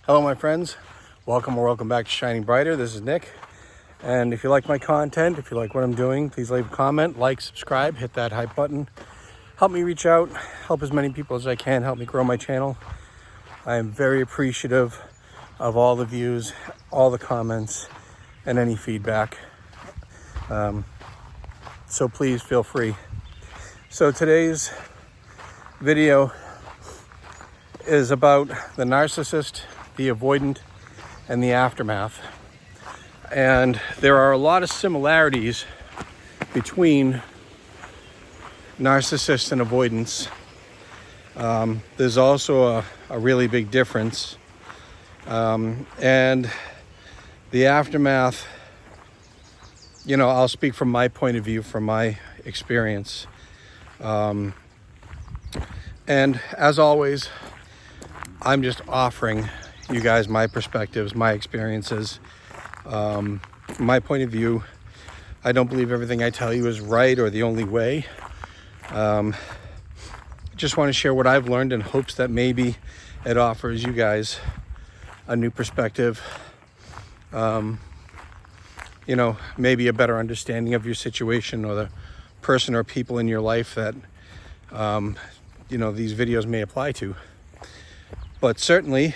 Hello my friends, welcome or welcome back to Shining Brighter. This is Nick, and if you like my content, if you like what I'm doing, please leave a comment, like, subscribe, hit that hype button. Help me reach out, help as many people as I can, help me grow my channel. I am very appreciative of all the views, all the comments, and any feedback. So please feel free. So today's video is about the narcissist, the avoidant, and the aftermath. And there are a lot of similarities between narcissists and avoidance. There's also a really big difference. And the aftermath, I'll speak from my point of view, from my experience. And as always, I'm just offering you guys my perspectives, my experiences, my point of view. I don't believe everything I tell you is right or the only way. Just want to share what I've learned in hopes that maybe it offers you guys a new perspective, maybe a better understanding of your situation or the person or people in your life that, these videos may apply to. But certainly,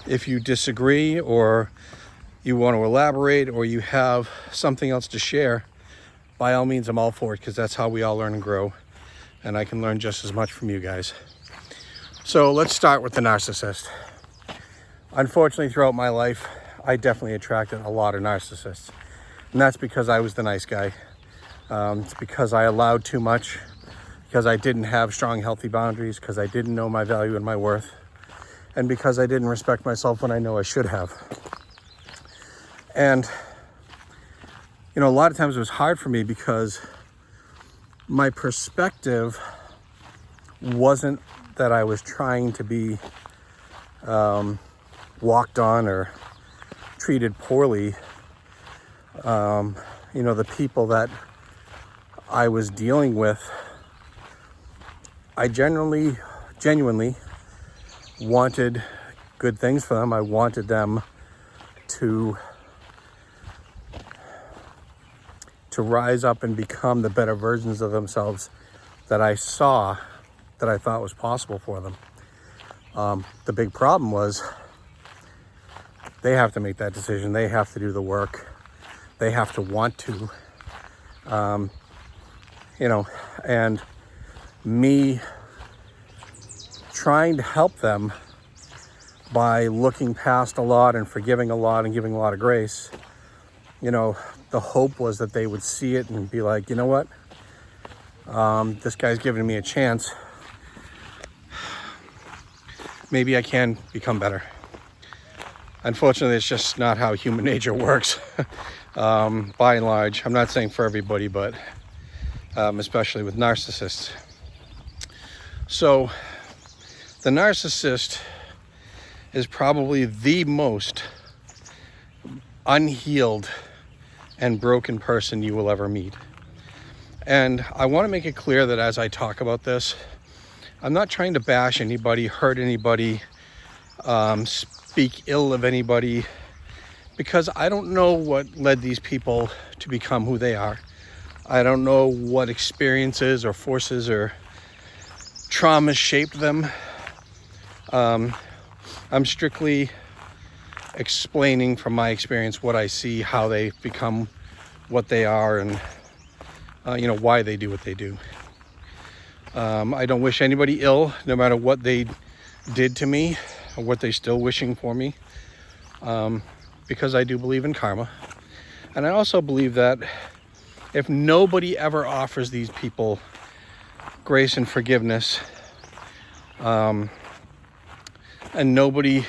if you disagree or you want to elaborate or you have something else to share, by all means, I'm all for it, because that's how we all learn and grow. And I can learn just as much from you guys. So let's start with the narcissist. Unfortunately, throughout my life, I definitely attracted a lot of narcissists. And that's because I was the nice guy. It's because I allowed too much, because I didn't have strong, healthy boundaries, because I didn't know my value and my worth, and because I didn't respect myself when I know I should have. And, a lot of times it was hard for me because my perspective wasn't that I was trying to be walked on or treated poorly. The people that I was dealing with, I genuinely wanted good things for them. I wanted them to rise up and become the better versions of themselves that I saw, that I thought was possible for them. The big problem was they have to make that decision. They have to do the work. They have to want to, and me trying to help them by looking past a lot and forgiving a lot and giving a lot of grace. The hope was that they would see it and be like, you know what? This guy's giving me a chance. Maybe I can become better. Unfortunately, it's just not how human nature works. By and large, I'm not saying for everybody, but especially with narcissists. So the narcissist is probably the most unhealed and broken person you will ever meet. And I want to make it clear that as I talk about this, I'm not trying to bash anybody, hurt anybody, speak ill of anybody, because I don't know what led these people to become who they are. I don't know what experiences or forces or traumas shaped them. I'm strictly explaining from my experience what I see, how they become what they are, and why they do what they do. I don't wish anybody ill, no matter what they did to me or what they're still wishing for me, because I do believe in karma. And I also believe that if nobody ever offers these people grace and forgiveness, and nobody,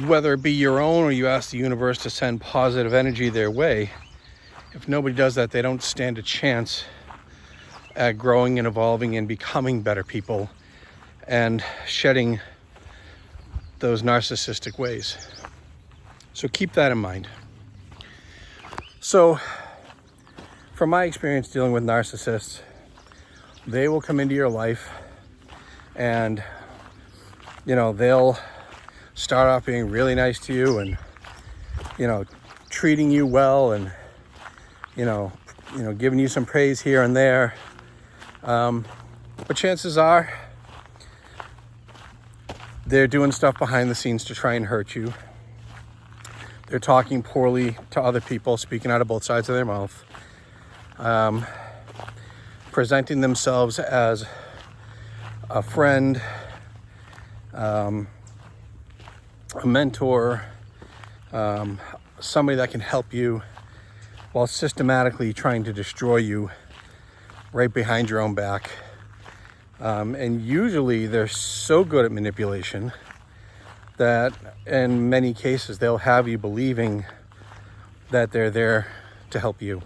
whether it be your own or you ask the universe to send positive energy their way, if nobody does that, they don't stand a chance at growing and evolving and becoming better people and shedding those narcissistic ways. So keep that in mind. So from my experience dealing with narcissists, they will come into your life and, they'll start off being really nice to you and, you know, treating you well and, you know, giving you some praise here and there. But chances are they're doing stuff behind the scenes to try and hurt you. They're talking poorly to other people, speaking out of both sides of their mouth, presenting themselves as a friend, a mentor, somebody that can help you, while systematically trying to destroy you right behind your own back. And usually they're so good at manipulation that in many cases they'll have you believing that they're there to help you,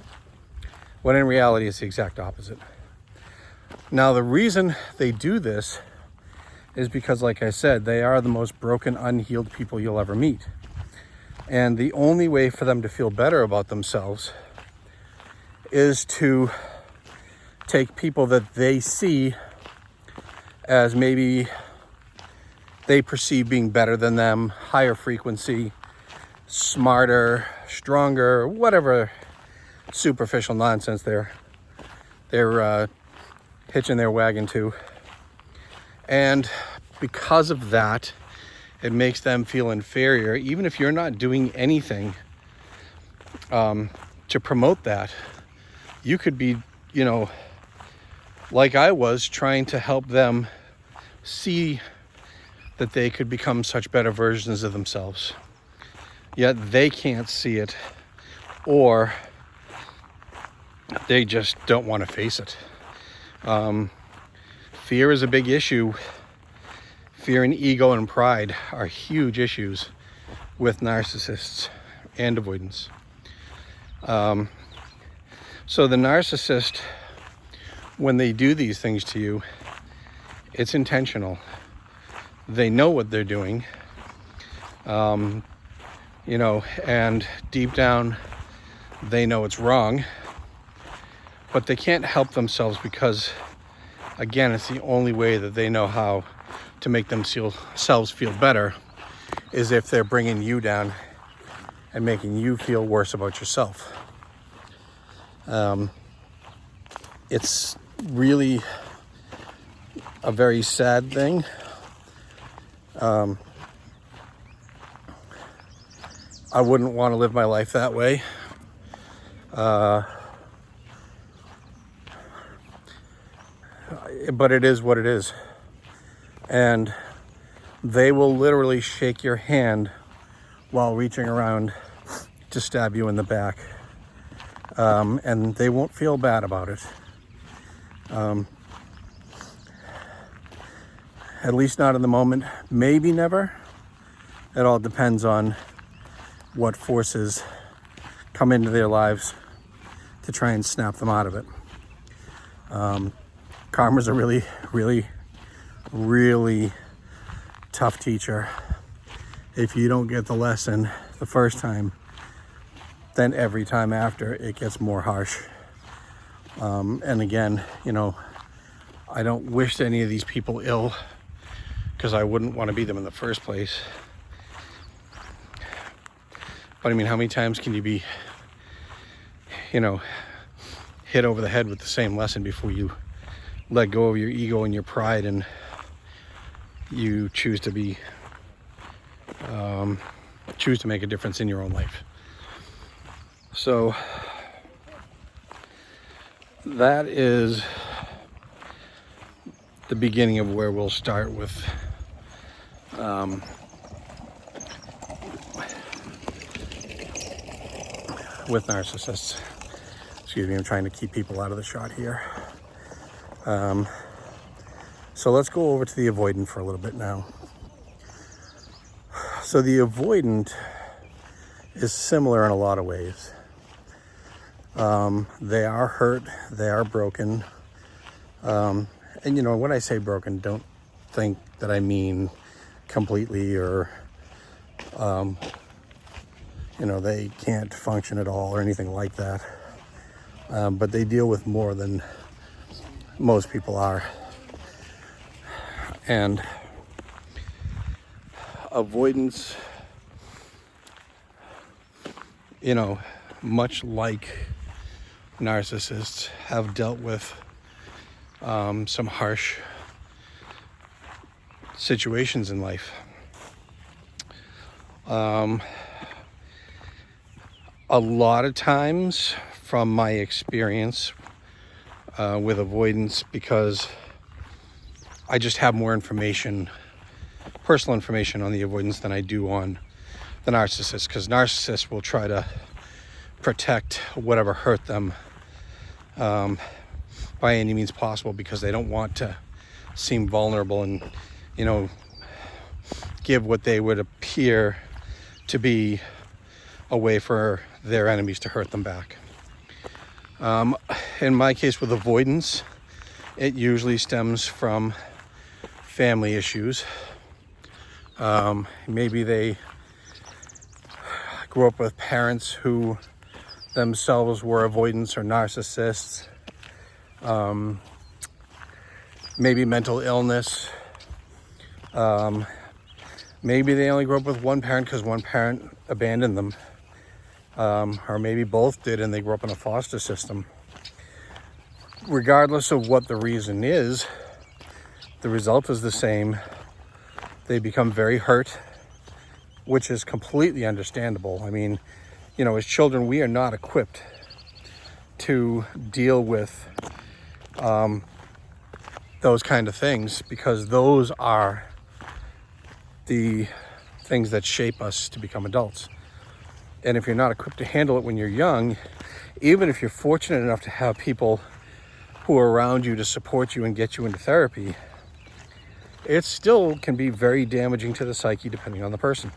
when in reality it's the exact opposite. Now, the reason they do this is because, like I said, they are the most broken, unhealed people you'll ever meet. And the only way for them to feel better about themselves is to take people that they see as maybe they perceive being better than them, higher frequency, smarter, stronger, whatever superficial nonsense they're hitching their wagon to. And because of that, it makes them feel inferior, even if you're not doing anything to promote that. You could be, you know, like I was, trying to help them see that they could become such better versions of themselves. Yet they can't see it, or they just don't want to face it. Fear is a big issue. Fear and ego and pride are huge issues with narcissists and avoidants. So the narcissist, when they do these things to you, it's intentional. They know what they're doing, you know, and deep down they know it's wrong, but they can't help themselves because, again, it's the only way that they know how to make themselves feel better is if they're bringing you down and making you feel worse about yourself. It's really a very sad thing. I wouldn't want to live my life that way. But it is what it is. And they will literally shake your hand while reaching around to stab you in the back. And they won't feel bad about it. At least not in the moment. Maybe never. It all depends on what forces come into their lives to try and snap them out of it. Karma's a really, really, really tough teacher. If you don't get the lesson the first time, then every time after it gets more harsh. And again, you know, I don't wish any of these people ill, because I wouldn't want to be them in the first place. But I mean, how many times can you be, you know, hit over the head with the same lesson before you let go of your ego and your pride and you choose to be, choose to make a difference in your own life? So that is the beginning of where we'll start with narcissists. Excuse me, I'm trying to keep people out of the shot here. So let's go over to the avoidant for a little bit now. So the avoidant is similar in a lot of ways. They are hurt, they are broken. And you know, when I say broken, don't think that I mean completely or, you know, they can't function at all or anything like that. But they deal with more than most people are. And avoidance, much like narcissists, have dealt with some harsh situations in life. A lot of times, from my experience with avoidance, because I just have more information, personal information on the avoidance than I do on the narcissist, because narcissists will try to protect whatever hurt them by any means possible, because they don't want to seem vulnerable and, give what they would appear to be a way for their enemies to hurt them back. In my case with avoidance, it usually stems from family issues. Maybe they grew up with parents who themselves were avoidants or narcissists. Maybe mental illness. Maybe they only grew up with one parent because one parent abandoned them. Or maybe both did and they grew up in a foster system. Regardless of what the reason is, the result is the same. They become very hurt, which is completely understandable. I mean, as children, we are not equipped to deal with those kind of things, because those are the things that shape us to become adults. And if you're not equipped to handle it when you're young, even if you're fortunate enough to have people who are around you to support you and get you into therapy, it still can be very damaging to the psyche depending on the person.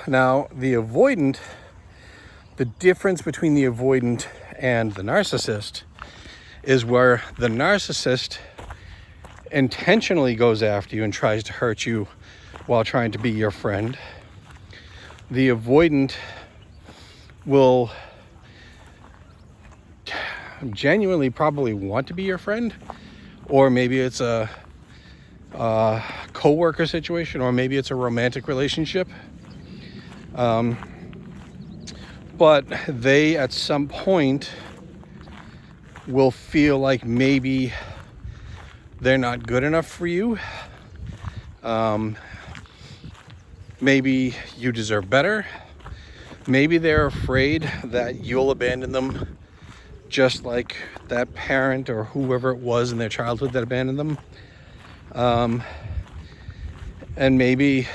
Now, the avoidant, the difference between the avoidant and the narcissist is where the narcissist intentionally goes after you and tries to hurt you while trying to be your friend. The avoidant will genuinely probably want to be your friend, or maybe it's a co-worker situation, or maybe it's a romantic relationship. But they at some point will feel like maybe they're not good enough for you. Maybe you deserve better. Maybe they're afraid that you'll abandon them, just like that parent or whoever it was in their childhood that abandoned them. And maybe,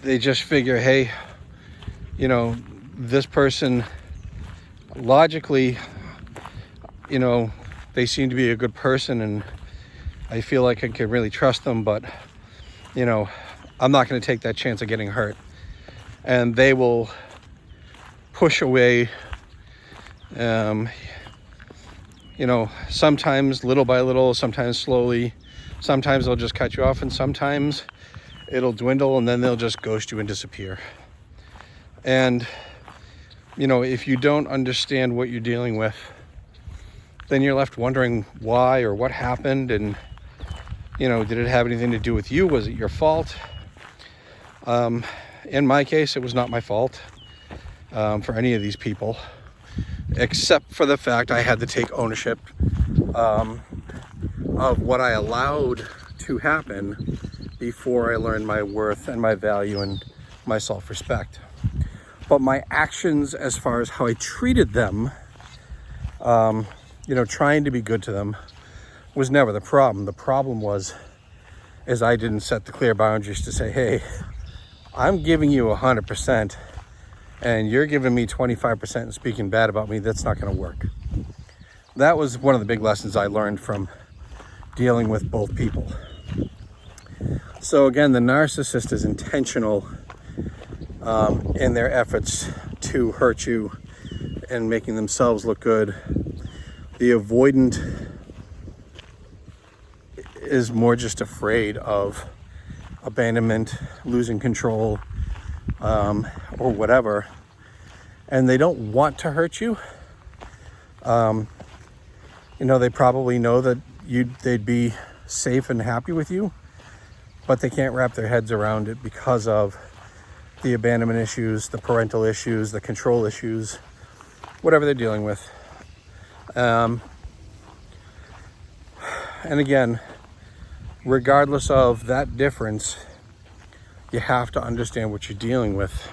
they just figure, hey, this person, logically, they seem to be a good person and I feel like I can really trust them, but, I'm not going to take that chance of getting hurt. And they will push away, sometimes little by little, sometimes slowly, sometimes they'll just cut you off, and sometimes it'll dwindle and then they'll just ghost you and disappear. And, if you don't understand what you're dealing with, then you're left wondering why or what happened, and, did it have anything to do with you? Was it your fault? In my case, it was not my fault for any of these people, except for the fact I had to take ownership of what I allowed to happen before I learned my worth and my value and my self-respect. But my actions, as far as how I treated them, trying to be good to them, was never the problem. The problem is I didn't set the clear boundaries to say, hey, I'm giving you 100% and you're giving me 25% and speaking bad about me. That's not going to work. That was one of the big lessons I learned from dealing with both people. So again, the narcissist is intentional in their efforts to hurt you and making themselves look good. The avoidant is more just afraid of abandonment, losing control, or whatever, and they don't want to hurt you. They probably know that they'd be safe and happy with you, but they can't wrap their heads around it because of the abandonment issues, the parental issues, the control issues, whatever they're dealing with. And again, regardless of that difference, you have to understand what you're dealing with.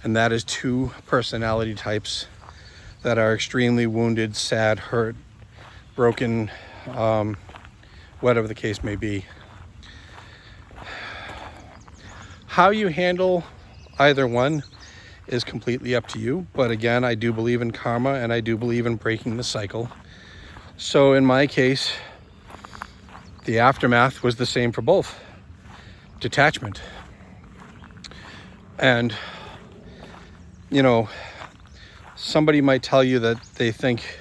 And that is two personality types that are extremely wounded, sad, hurt, broken, whatever the case may be. How you handle either one is completely up to you. But again, I do believe in karma, and I do believe in breaking the cycle. So in my case, the aftermath was the same for both. Detachment. And, you know, somebody might tell you that they think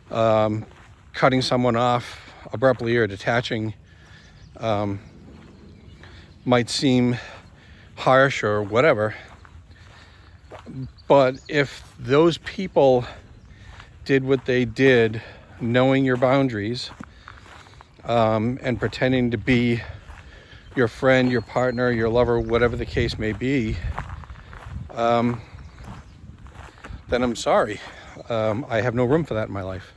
cutting someone off abruptly or detaching might seem harsh or whatever. But if those people did what they did, knowing your boundaries, and pretending to be your friend, your partner, your lover, whatever the case may be, then I'm sorry. I have no room for that in my life.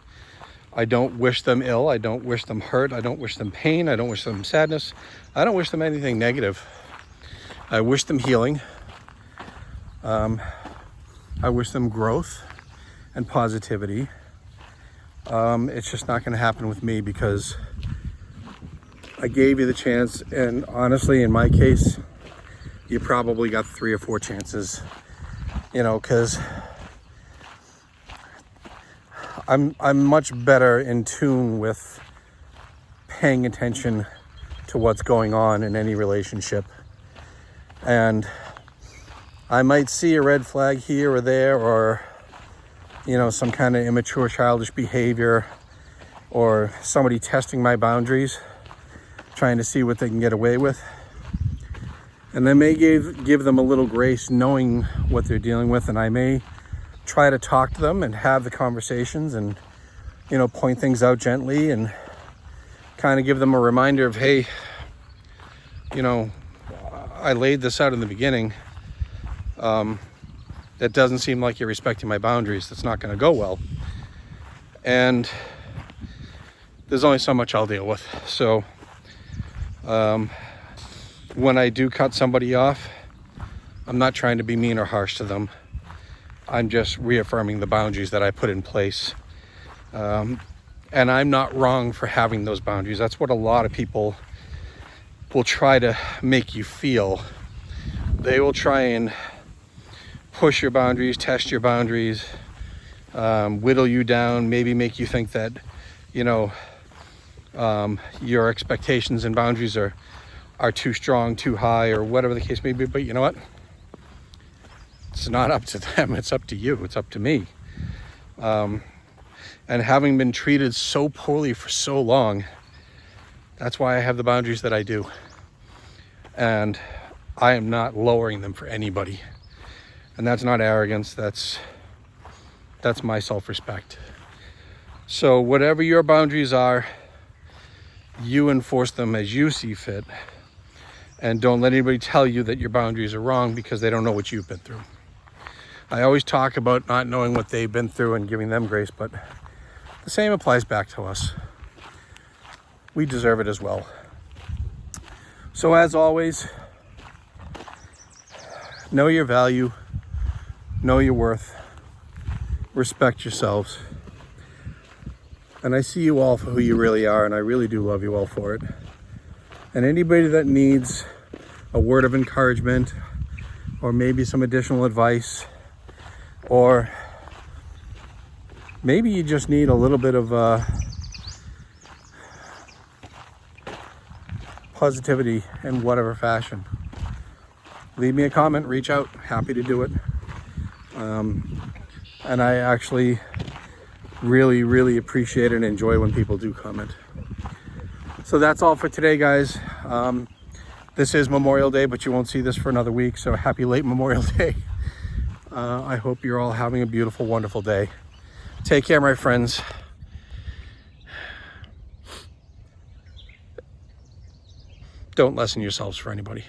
I don't wish them ill. I don't wish them hurt. I don't wish them pain. I don't wish them sadness. I don't wish them anything negative. I wish them healing. I wish them growth and positivity. It's just not going to happen with me because I gave you the chance, and honestly, in my case, you probably got 3 or 4 chances, you know, because I'm much better in tune with paying attention to what's going on in any relationship. And I might see a red flag here or there, or, you know, some kind of immature, childish behavior, or somebody testing my boundaries, trying to see what they can get away with. And I may give them a little grace knowing what they're dealing with, and I may try to talk to them and have the conversations and, you know, point things out gently and kind of give them a reminder of, hey, you know, I laid this out in the beginning. It doesn't seem like you're respecting my boundaries. That's not going to go well. And there's only so much I'll deal with. So when I do cut somebody off, I'm not trying to be mean or harsh to them. I'm just reaffirming the boundaries that I put in place. And I'm not wrong for having those boundaries. That's what a lot of people will try to make you feel. They will try and push your boundaries, test your boundaries, whittle you down, maybe make you think that, you know, your expectations and boundaries are too strong, too high, or whatever the case may be. But you know what? It's not up to them. It's up to you. It's up to me. And having been treated so poorly for so long, that's why I have the boundaries that I do. And I am not lowering them for anybody. And that's not arrogance. That's my self-respect. So whatever your boundaries are, you enforce them as you see fit. And don't let anybody tell you that your boundaries are wrong because they don't know what you've been through. I always talk about not knowing what they've been through and giving them grace, but the same applies back to us. We deserve it as well. So as always, know your value, know your worth, respect yourselves. And I see you all for who you really are, and I really do love you all for it. And anybody that needs a word of encouragement, or maybe some additional advice, or maybe you just need a little bit of positivity in whatever fashion, leave me a comment, reach out, happy to do it. And I actually really, really appreciate and enjoy when people do comment. So that's all for today, guys. This is Memorial Day, but you won't see this for another week, so happy late Memorial Day. I hope you're all having a beautiful, wonderful day. Take care, my friends. don't lessen yourselves for anybody.